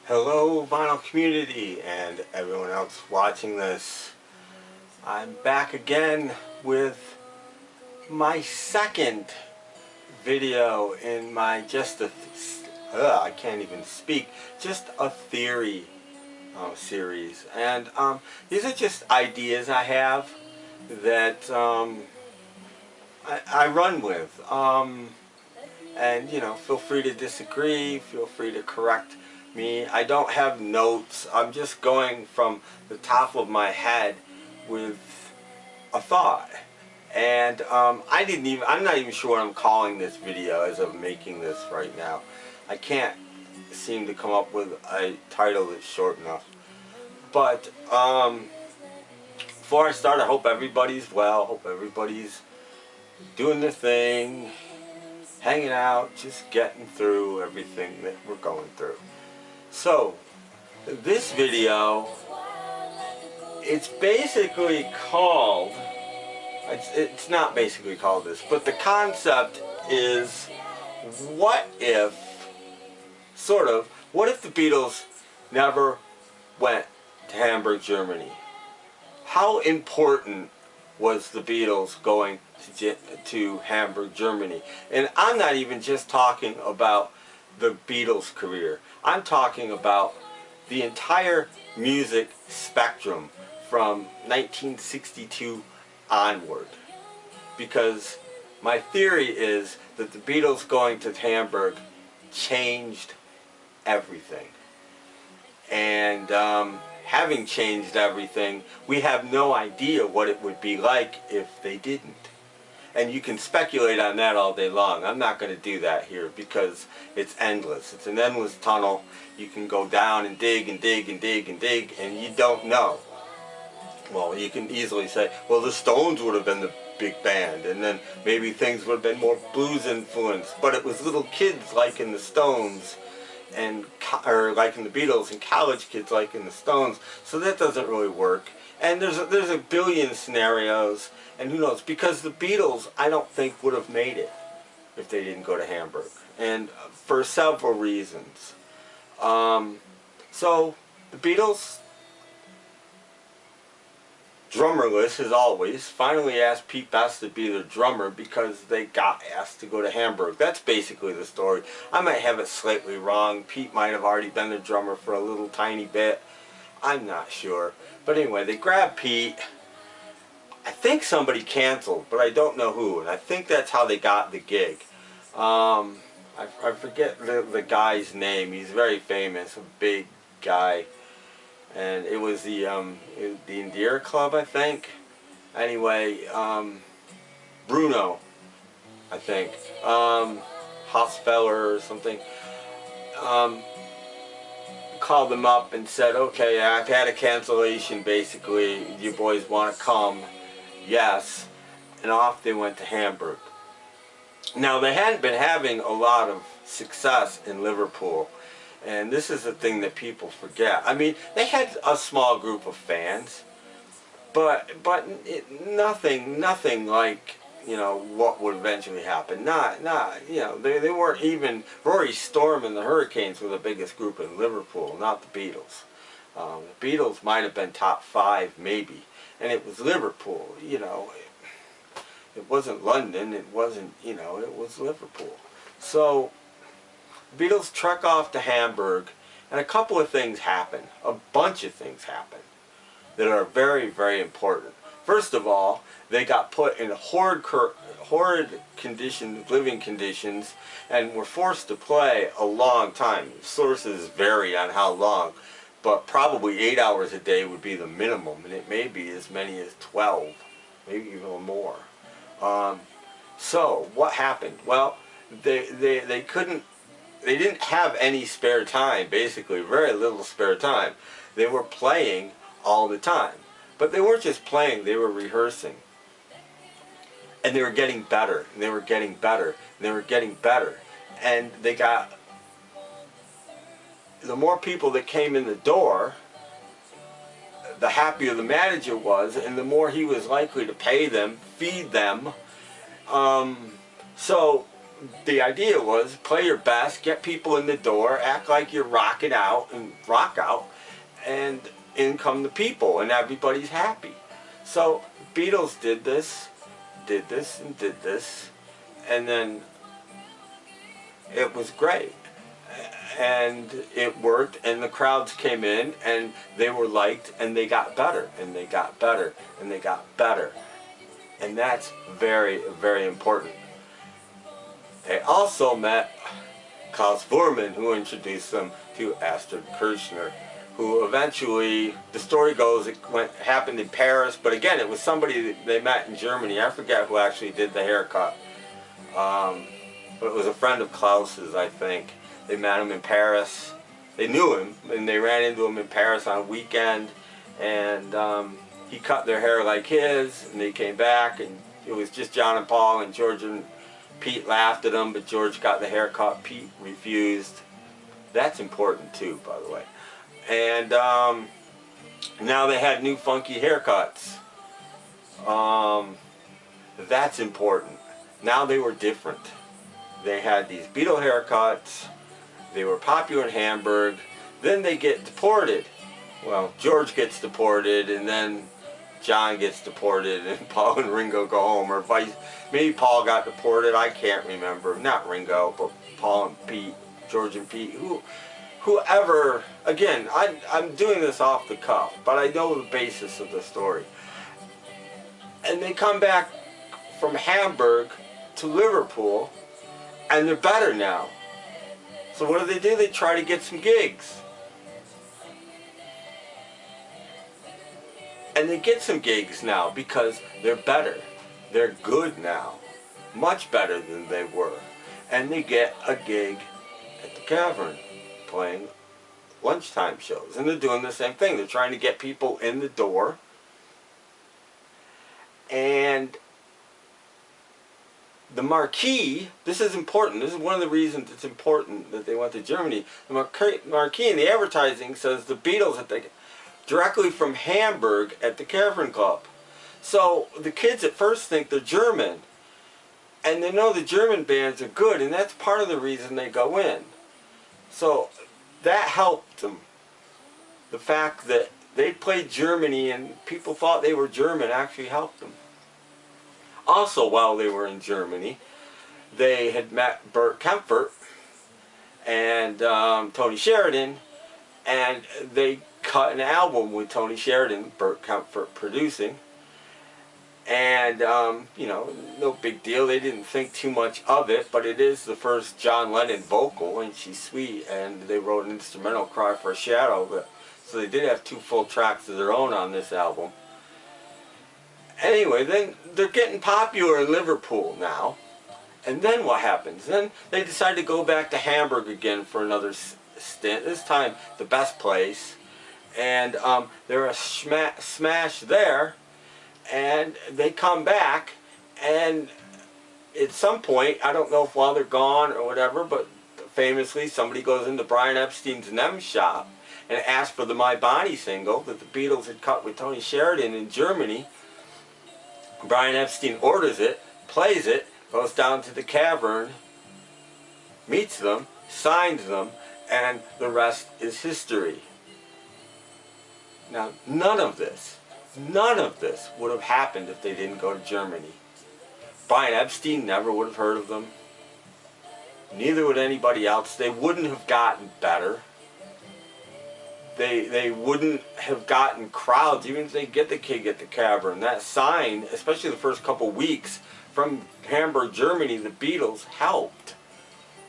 Hello vinyl community and everyone else watching this. I'm back again with my second video in my I can't even speak, just a theory series. And these are just ideas I have that I run with. And feel free to disagree, feel free to correct me. I don't have notes. I'm just going from the top of my head with a thought. And I'm not even sure what I'm calling this video as I'm making this right now. I can't seem to come up with a title that's short enough. But before I start, I hope everybody's well. Hope everybody's doing their thing, hanging out, just getting through everything that we're going through. So, this video, it's basically called, it's not basically called this, but the concept is, what if the Beatles never went to Hamburg, Germany? How important was the Beatles going to Hamburg, Germany? And I'm not even just talking about the Beatles' career. I'm talking about the entire music spectrum from 1962 onward. Because my theory is that the Beatles going to Hamburg changed everything. And having changed everything, we have no idea what it would be like if they didn't. And you can speculate on that all day long. I'm not going to do that here because it's endless. It's an endless tunnel. You can go down and dig and dig and dig and dig, and you don't know. Well, you can easily say, well, the Stones would have been the big band, and then maybe things would have been more blues influenced. But it was little kids liking the Stones, or liking the Beatles, and college kids liking the Stones. So that doesn't really work. And there's a billion scenarios, and who knows? Because the Beatles, I don't think, would have made it if they didn't go to Hamburg, and for several reasons. So the Beatles, drummerless as always, finally asked Pete Best to be their drummer because they got asked to go to Hamburg. That's basically the story. I might have it slightly wrong. Pete might have already been their drummer for a little tiny bit. I'm not sure. But anyway, they grabbed Pete. I think somebody canceled, but I don't know who. And I think that's how they got the gig. I forget the guy's name. He's very famous, a big guy. And it was the Endear Club, I think. Anyway, Bruno, I think. Hosfeller or something. Called them up and said, okay, I've had a cancellation basically. You boys want to come? Yes. And off they went to Hamburg. Now, they hadn't been having a lot of success in Liverpool. And this is the thing that people forget. I mean, they had a small group of fans, but nothing like, what would eventually happen. They weren't even. Rory Storm and the Hurricanes were the biggest group in Liverpool, not the Beatles. The Beatles might have been top 5 maybe, and it was Liverpool. It wasn't London. It wasn't. It was Liverpool. So the Beatles trek off to Hamburg, and a couple of things happen. A bunch of things happen that are very, very important. First of all, they got put in horrid conditions, living conditions, and were forced to play a long time. Sources vary on how long, but probably 8 hours a day would be the minimum, and it may be as many as 12, maybe even more. So what happened? Well, they didn't have any spare time, basically, very little spare time. They were playing all the time. But they weren't just playing, they were rehearsing. And they were getting better, and they were getting better, and they were getting better. And they got, the more people that came in the door, the happier the manager was, and the more he was likely to pay them, feed them. So the idea was play your best, get people in the door, act like you're rocking out and rock out, and in come the people, and everybody's happy. So Beatles did this, and did this, and then it was great. And it worked, and the crowds came in, and they were liked, and they got better, and they got better, and they got better. And that's very, very important. They also met Klaus Voormann, who introduced them to Astrid Kirchner, who eventually, the story goes, it happened in Paris, but again, it was somebody that they met in Germany. I forget who actually did the haircut. But it was a friend of Klaus's, I think. They met him in Paris. They knew him, and they ran into him in Paris on a weekend, and he cut their hair like his, and they came back, and it was just John and Paul, and George and Pete laughed at him, but George got the haircut. Pete refused. That's important too, by the way. And now they had new funky haircuts. That's important. Now they were different. They had these Beatle haircuts. They were popular in Hamburg. Then they get deported. Well, George gets deported, and then John gets deported, and Paul and Ringo go home, or vice. Maybe Paul got deported. I can't remember. Not Ringo, but Paul and Pete, George and Pete. Whoever. Again, I'm doing this off the cuff, but I know the basis of the story. And they come back from Hamburg to Liverpool, and they're better now. So what do? They try to get some gigs. And they get some gigs now because they're better. They're good now. Much better than they were. And they get a gig at the Cavern playing lunchtime shows. And they're doing the same thing. They're trying to get people in the door. And the marquee, this is important. This is one of the reasons it's important that they went to Germany. The marquee in the advertising says the Beatles directly from Hamburg at the Cavern Club. So the kids at first think they're German. And they know the German bands are good, and that's part of the reason they go in. So that helped them. The fact that they played Germany and people thought they were German actually helped them. Also, while they were in Germany, they had met Bert Kaempfert and Tony Sheridan, and they cut an album with Tony Sheridan, Bert Kaempfert producing. And, you know, no big deal. They didn't think too much of it, but it is the first John Lennon vocal, and she's sweet, and they wrote an instrumental, Cry for a Shadow. But, so they did have 2 full tracks of their own on this album. Anyway, then they're getting popular in Liverpool now. And then what happens? Then they decide to go back to Hamburg again for another stint. This time, the best place. And they're a smash there. And they come back. And at some point, I don't know if while they're gone or whatever, but famously somebody goes into Brian Epstein's NEM shop and asks for the My Bonnie single that the Beatles had cut with Tony Sheridan in Germany. Brian Epstein orders it, plays it, goes down to the Cavern, meets them, signs them, and the rest is history. Now, none of this would have happened if they didn't go to Germany. Brian Epstein never would have heard of them. Neither would anybody else. They wouldn't have gotten better. They wouldn't have gotten crowds, even if they get the gig at the Cavern. That sign, especially the first couple weeks from Hamburg, Germany, the Beatles helped.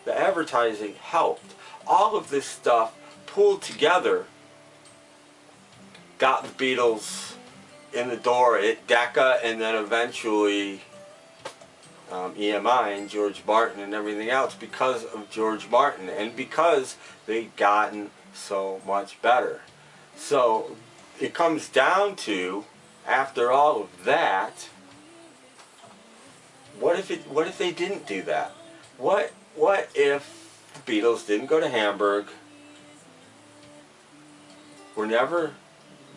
The advertising helped. All of this stuff pulled together got the Beatles in the door at Decca, and then eventually EMI and George Martin and everything else because of George Martin and because they'd gotten so much better. So it comes down to, after all of that, what if they didn't do that? What if the Beatles didn't go to Hamburg, were never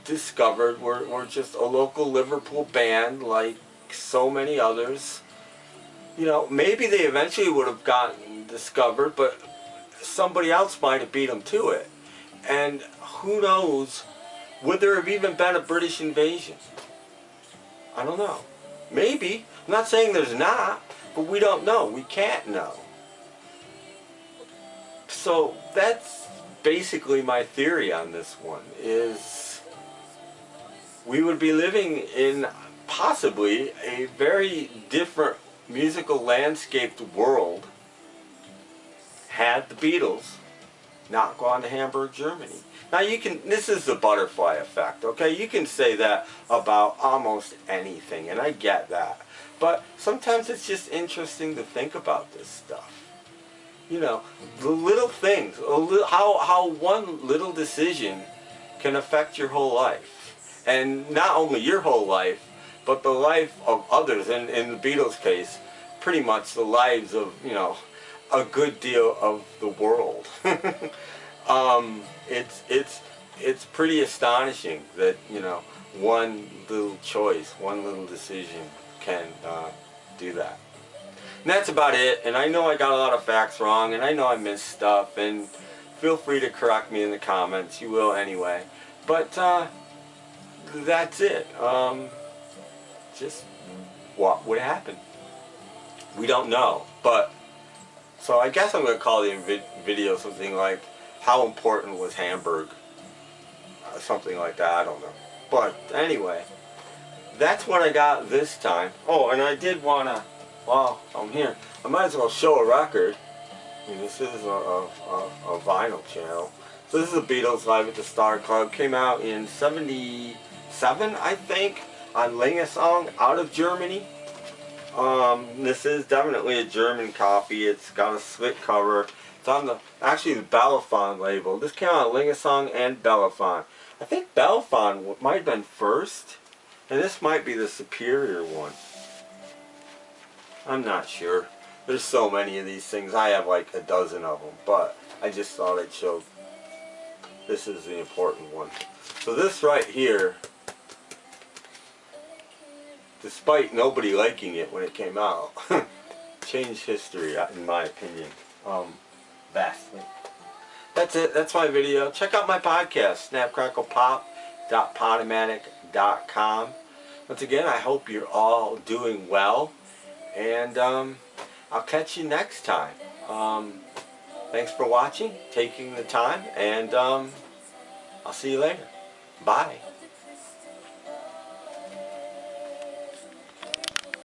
discovered, we're just a local Liverpool band like so many others, You know, maybe they eventually would have gotten discovered, but somebody else might have beat them to it. And who knows, would there have even been a British invasion? I don't know. Maybe. I'm not saying there's not, but we don't know. We can't know. So that's basically my theory on this one, is we would be living in possibly a very different musical landscaped world had the Beatles not gone to Hamburg, Germany. Now you can, this is the butterfly effect, okay? You can say that about almost anything, and I get that. But sometimes it's just interesting to think about this stuff. You know, the little things, how one little decision can affect your whole life. And not only your whole life, but the life of others. And in the Beatles' case, pretty much the lives of, you know, a good deal of the world. It's pretty astonishing that, you know, one little choice, one little decision can do that. And that's about it. And I know I got a lot of facts wrong, and I know I missed stuff, and feel free to correct me in the comments. You will anyway. But that's it. Just what would happen? We don't know. But so I guess I'm going to call the video something like, how important was Hamburg? Something like that. I don't know. But anyway, that's what I got this time. Oh, and I did want to, well, I'm here, I might as well show a record. I mean, this is a vinyl channel. So this is the Beatles Live at the Star Club. Came out in '77, I think, on Song out of Germany. This is definitely a German copy. It's got a slick cover. It's on the, actually the Bellafon label. This came out on Song and Bellafon. I think Bellafon might have been first, and this might be the superior one. I'm not sure. There's so many of these things. I have like a dozen of them, but I just thought I'd show. This is the important one. So this right here, despite nobody liking it when it came out, changed history, in my opinion, vastly. That's it. That's my video. Check out my podcast, snapcracklepop.podomatic.com. Once again, I hope you're all doing well, and I'll catch you next time. Thanks for watching, taking the time, and I'll see you later. Bye.